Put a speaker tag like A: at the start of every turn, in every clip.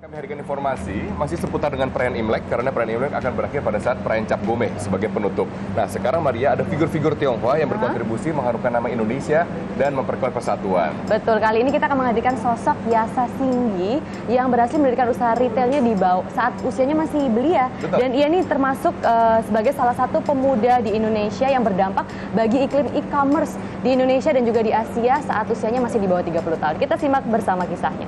A: Kami hadirkan informasi masih seputar dengan perayaan Imlek karena perayaan Imlek akan berakhir pada saat perayaan Cap Gomeh sebagai penutup. Nah, sekarang Maria ada figur-figur Tionghoa yang berkontribusi mengharumkan nama Indonesia dan memperkuat persatuan.
B: Betul, kali ini kita akan menghadirkan sosok Yasa Singgi yang berhasil mendirikan usaha retailnya di bawah saat usianya masih belia. Betul. Dan ia ini termasuk sebagai salah satu pemuda di Indonesia yang berdampak bagi iklim e-commerce di Indonesia dan juga di Asia saat usianya masih di bawah 30 tahun. Kita simak bersama kisahnya.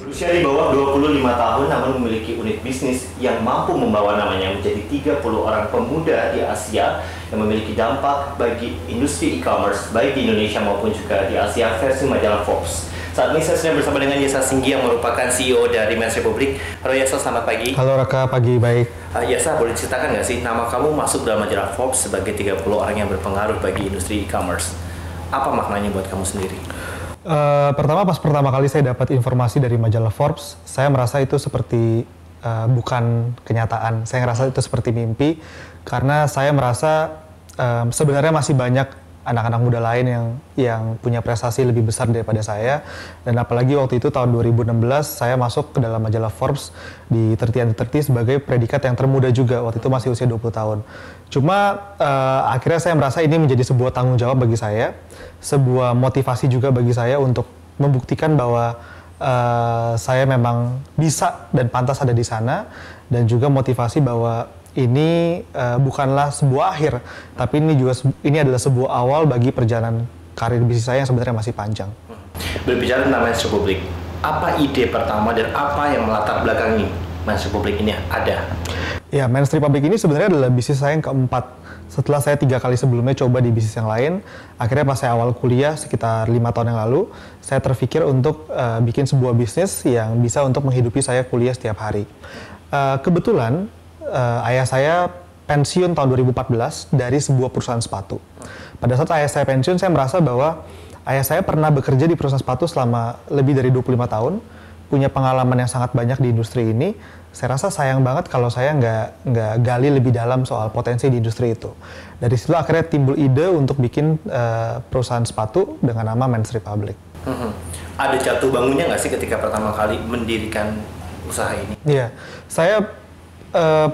C: Berusia di bawah 25 tahun namun memiliki unit bisnis yang mampu membawa namanya menjadi 30 orang pemuda di Asia yang memiliki dampak bagi industri e-commerce baik di Indonesia maupun juga di Asia versi majalah Forbes. Saat ini saya sedang bersama dengan Yasa Singgi yang merupakan CEO dari Men's Republic. Halo Yasa, selamat pagi.
D: Halo Raka, pagi baik.
C: Yasa, boleh ceritakan nggak sih nama kamu masuk dalam majalah Forbes sebagai 30 orang yang berpengaruh bagi industri e-commerce. Apa maknanya buat kamu sendiri?
D: Pas pertama kali saya dapat informasi dari majalah Forbes, saya merasa itu seperti bukan kenyataan. Saya merasa itu seperti mimpi, karena saya merasa sebenarnya masih banyak anak-anak muda lain yang punya prestasi lebih besar daripada saya. Dan apalagi waktu itu tahun 2016 saya masuk ke dalam majalah Forbes di 30 Under 30 sebagai predikat yang termuda juga. Waktu itu masih usia 20 tahun. Cuma akhirnya saya merasa ini menjadi sebuah tanggung jawab bagi saya, sebuah motivasi juga bagi saya untuk membuktikan bahwa saya memang bisa dan pantas ada di sana, dan juga motivasi bahwa ini bukanlah sebuah akhir, tapi ini adalah sebuah awal bagi perjalanan karir bisnis saya yang sebenarnya masih panjang.
C: Berbicara tentang Men's Republic, apa ide pertama dan apa yang melatar belakangi Men's Republic ini ada?
D: Ya, Men's Republic ini sebenarnya adalah bisnis saya yang keempat. Setelah saya 3 kali sebelumnya coba di bisnis yang lain, akhirnya pas saya awal kuliah sekitar 5 tahun yang lalu, saya terpikir untuk bikin sebuah bisnis yang bisa untuk menghidupi saya kuliah setiap hari. Kebetulan ayah saya pensiun tahun 2014 dari sebuah perusahaan sepatu. Pada saat ayah saya pensiun, saya merasa bahwa ayah saya pernah bekerja di perusahaan sepatu selama lebih dari 25 tahun, punya pengalaman yang sangat banyak di industri ini. Saya rasa sayang banget kalau saya nggak gali lebih dalam soal potensi di industri itu. Dari situ akhirnya timbul ide untuk bikin perusahaan sepatu dengan nama Men's Republic.
C: Ada jatuh bangunnya nggak sih ketika pertama kali mendirikan usaha ini?
D: Iya, saya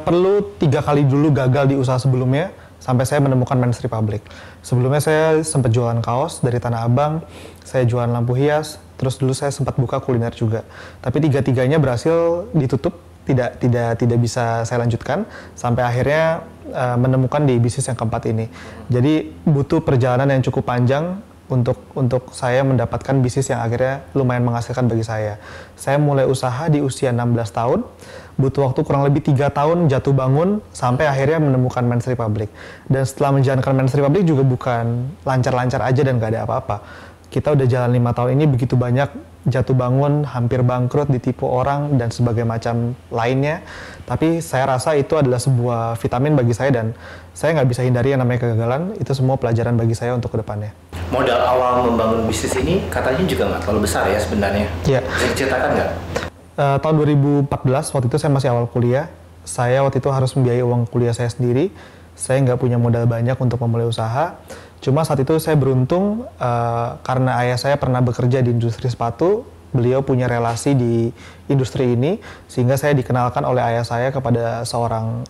D: perlu 3 kali dulu gagal di usaha sebelumnya sampai saya menemukan Men's Republic. Sebelumnya saya sempat jualan kaos dari Tanah Abang, saya jualan lampu hias, terus dulu saya sempat buka kuliner juga. Tapi 3-tiganya berhasil ditutup, tidak bisa saya lanjutkan sampai akhirnya menemukan di bisnis yang keempat ini. Jadi butuh perjalanan yang cukup panjang untuk saya mendapatkan bisnis yang akhirnya lumayan menghasilkan bagi saya. Saya mulai usaha di usia 16 tahun, butuh waktu kurang lebih 3 tahun jatuh bangun sampai akhirnya menemukan Men's Republic. Dan setelah menjalankan Men's Republic juga bukan lancar-lancar aja dan gak ada apa-apa. Kita udah jalan 5 tahun ini begitu banyak jatuh bangun, hampir bangkrut, ditipu orang, dan sebagainya macam lainnya. Tapi saya rasa itu adalah sebuah vitamin bagi saya dan saya nggak bisa hindari yang namanya kegagalan. Itu semua pelajaran bagi saya untuk kedepannya.
C: Modal awal membangun bisnis ini katanya juga nggak terlalu besar ya sebenarnya.
D: Iya.
C: Bisa diceritakan nggak?
D: Tahun 2014, waktu itu saya masih awal kuliah. Saya waktu itu harus membiayai uang kuliah saya sendiri. Saya nggak punya modal banyak untuk memulai usaha. Cuma saat itu saya beruntung karena ayah saya pernah bekerja di industri sepatu. Beliau punya relasi di industri ini, sehingga saya dikenalkan oleh ayah saya kepada seorang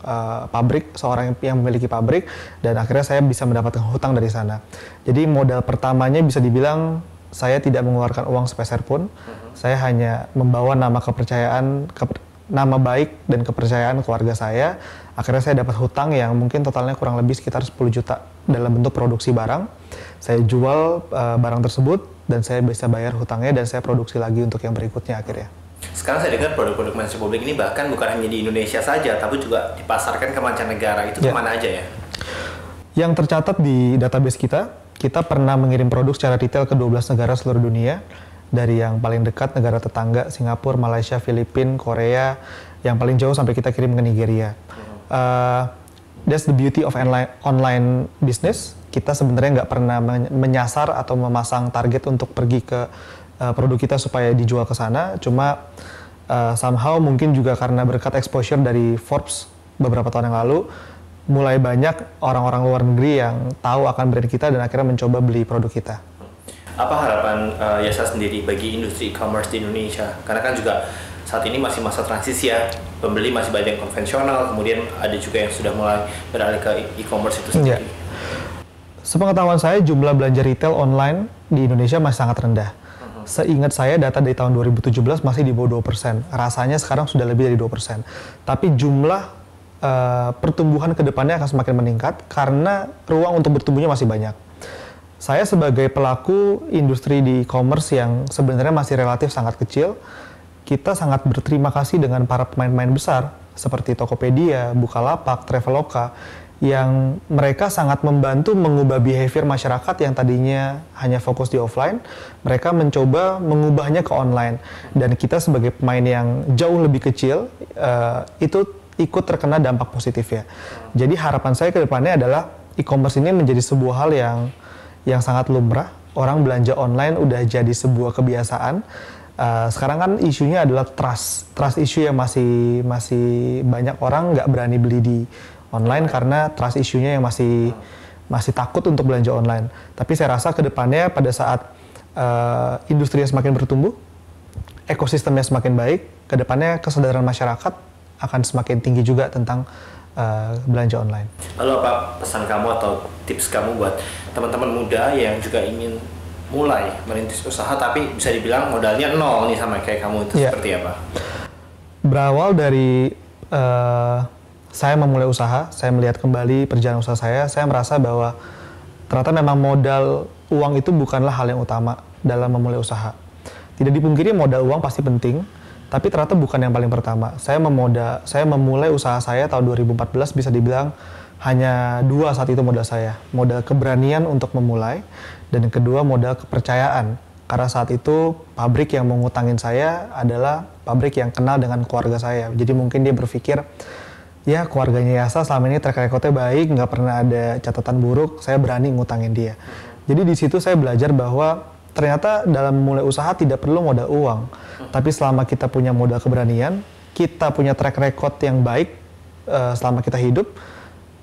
D: seorang yang memiliki pabrik, dan akhirnya saya bisa mendapatkan hutang dari sana. Jadi modal pertamanya bisa dibilang saya tidak mengeluarkan uang sepeser pun. Saya hanya membawa nama kepercayaan, nama baik dan kepercayaan keluarga saya. Akhirnya saya dapat hutang yang mungkin totalnya kurang lebih sekitar 10 juta dalam bentuk produksi barang. Saya jual barang tersebut dan saya bisa bayar hutangnya dan saya produksi lagi untuk yang berikutnya akhirnya.
C: Sekarang saya dengar produk-produk Men's Republic ini bahkan bukan hanya di Indonesia saja, tapi juga dipasarkan ke mancanegara. Itu kemana aja ya?
D: Yang tercatat di database kita pernah mengirim produk secara retail ke 12 negara seluruh dunia. Dari yang paling dekat negara tetangga, Singapura, Malaysia, Filipina, Korea, yang paling jauh sampai kita kirim ke Nigeria. That's the beauty of online business. Kita sebenarnya nggak pernah menyasar atau memasang target untuk pergi ke produk kita supaya dijual ke sana. Cuma somehow mungkin juga karena berkat exposure dari Forbes beberapa tahun yang lalu, mulai banyak orang-orang luar negeri yang tahu akan brand kita dan akhirnya mencoba beli produk kita.
C: Apa harapan Yasa sendiri bagi industri e-commerce di Indonesia? Karena kan juga saat ini masih masa transisi ya, pembeli masih banyak yang konvensional, kemudian ada juga yang sudah mulai beralih ke e-commerce itu sendiri.
D: Sepengetahuan saya jumlah belanja retail online di Indonesia masih sangat rendah. Seingat saya data dari tahun 2017 masih di bawah 2%. Rasanya sekarang sudah lebih dari 2%. Tapi jumlah pertumbuhan ke depannya akan semakin meningkat karena ruang untuk bertumbuhnya masih banyak. Saya sebagai pelaku industri di e-commerce yang sebenarnya masih relatif sangat kecil, kita sangat berterima kasih dengan para pemain-pemain besar seperti Tokopedia, Bukalapak, Traveloka yang mereka sangat membantu mengubah behavior masyarakat yang tadinya hanya fokus di offline, mereka mencoba mengubahnya ke online. Dan kita sebagai pemain yang jauh lebih kecil, itu ikut terkena dampak positif ya. Jadi harapan saya ke depannya adalah e-commerce ini menjadi sebuah hal yang sangat lumrah. Orang belanja online udah jadi sebuah kebiasaan. Sekarang kan isunya adalah trust issue yang masih banyak orang nggak berani beli di online karena trust isunya yang masih takut untuk belanja online. Tapi saya rasa kedepannya pada saat industrinya semakin bertumbuh, ekosistemnya semakin baik, kedepannya kesadaran masyarakat akan semakin tinggi juga tentang belanja online.
C: Lalu apa pesan kamu atau tips kamu buat teman-teman muda yang juga ingin mulai merintis usaha tapi bisa dibilang modalnya nol nih sama kayak kamu itu seperti apa?
D: Berawal dari saya memulai usaha, saya melihat kembali perjalanan usaha saya merasa bahwa ternyata memang modal uang itu bukanlah hal yang utama dalam memulai usaha. Tidak dipungkiri modal uang pasti penting, tapi ternyata bukan yang paling pertama. Saya memulai usaha saya tahun 2014 bisa dibilang hanya dua saat itu modal saya. Modal keberanian untuk memulai, dan yang kedua modal kepercayaan. Karena saat itu pabrik yang mengutangin saya adalah pabrik yang kenal dengan keluarga saya. Jadi mungkin dia berpikir, ya keluarganya Yasa selama ini track record-nya baik, nggak pernah ada catatan buruk, saya berani ngutangin dia. Jadi di situ saya belajar bahwa ternyata dalam memulai usaha tidak perlu modal uang. Tapi selama kita punya modal keberanian, kita punya track record yang baik selama kita hidup,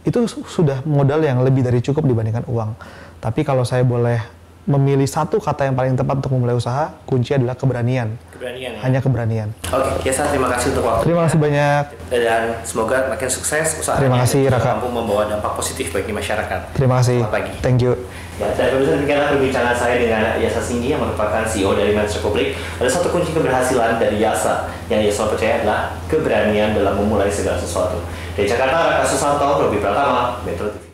D: itu sudah modal yang lebih dari cukup dibandingkan uang. Tapi kalau saya boleh memilih satu kata yang paling tepat untuk memulai usaha, kunci adalah keberanian.
C: Keberanian ya?
D: Hanya keberanian.
C: Oke, Yasa, terima kasih untuk waktunya.
D: Terima kasih banyak.
C: Dan semoga makin sukses usahanya.
D: Terima kasih, Raka.
C: Mampu membawa dampak positif bagi masyarakat.
D: Terima kasih.
C: Selamat pagi.
D: Thank you.
C: Ya, dan pemirsa, demikianlah perbincangan saya dengan Yasa Singgi yang merupakan CEO dari Men's Republic. Ada satu kunci keberhasilan dari Yasa yang Yasa percaya adalah keberanian dalam memulai segala sesuatu. Dari Jakarta, Raka Susanto, Robi Pratama, Metro TV.